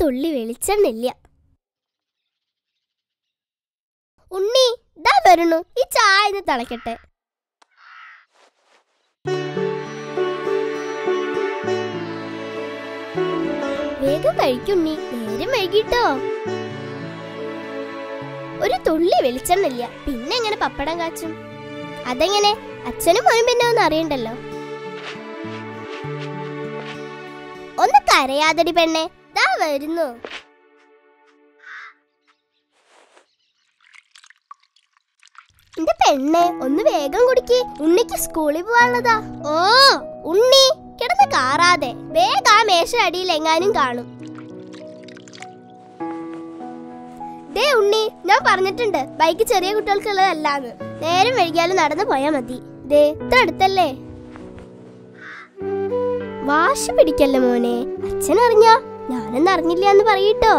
തുള്ളി വെളിച്ചെണ്ണില്ല. ഉണ്ണി ദാ വരണു, ഈ ചായ ഒന്ന് തിളക്കട്ടെ. വേഗം കഴിക്കുണ്ണി, നേരം വൈകിട്ടോ. ഒരു തുള്ളി വെളിച്ചെണ്ണില്ല, പിന്നെ എങ്ങനെ പപ്പടം കാച്ചും? അതെങ്ങനെ? അച്ഛനും മോനും പിന്നെ ഒന്നും അറിയണ്ടല്ലോ. ഒന്ന് കരയാതടി പെണ്ണെ, ദാ വരുന്നു. എന്റെ പെണ്ണെ ഒന്ന് വേഗം കുടിക്ക്, ഉണ്ണിക്ക് സ്കൂളിൽ പോവാനുള്ളതാ. ഓ ഉണ്ണി കിടന്ന് കാറാതെ, വേഗം ആ മേശ അടിയിൽ എങ്ങാനും കാണും. ദേ ഉണ്ണി, ഞാൻ പറഞ്ഞിട്ടുണ്ട് ബൈക്ക് ചെറിയ കുട്ടികൾക്കുള്ളതല്ലാന്ന്. നേരം വൈകിയാലും നടന്നു പോയാ മതി. ദേ ഇത്ര അടുത്തല്ലേ. വാശി പിടിക്കല്ലേ മോനെ, അച്ഛൻ അറിഞ്ഞാ ഞാനൊന്നും അറിഞ്ഞില്ല എന്ന് പറയട്ടോ.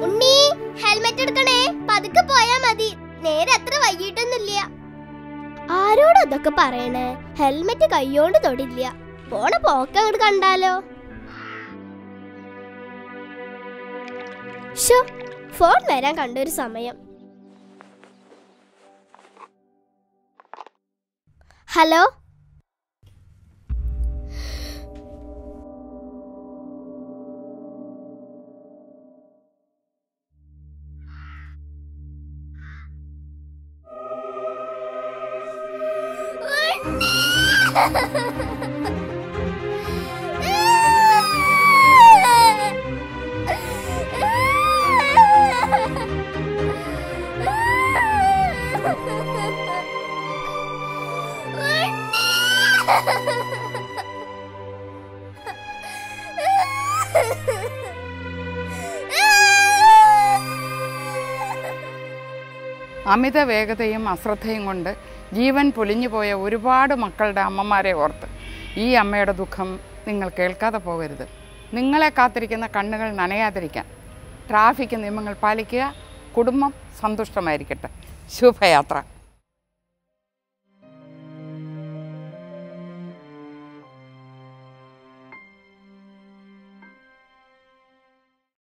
ഉണ്ണി ഹെൽമെറ്റ് എടുക്കണേ, പതുക്കെ പോയാ മതി, നേരെ അത്ര വൈകിട്ടൊന്നുമില്ല. ആരോട് അതൊക്കെ പറയണേ? ഹെൽമെറ്റ് കൈയോണ്ട് തൊടില്ല, പോണ പോക്ക് അങ്ങോട്ട് കണ്ടാലോ. ഫോൺ വരാൻ കണ്ടൊരു സമയം. ഹലോ, അമിത വേഗതയും അശ്രദ്ധയും കൊണ്ട് ജീവൻ പൊലിഞ്ഞുപോയ ഒരുപാട് മക്കളുടെ അമ്മമാരെ ഓർത്ത് ഈ അമ്മയുടെ ദുഃഖം നിങ്ങൾ കേൾക്കാതെ പോകരുത്. നിങ്ങളെ കാത്തിരിക്കുന്ന കണ്ണുകൾ നനയാതിരിക്കാൻ ട്രാഫിക് നിയമങ്ങൾ പാലിക്കുക. കുടുംബം സന്തുഷ്ടമായിരിക്കട്ടെ. ശുഭയാത്ര.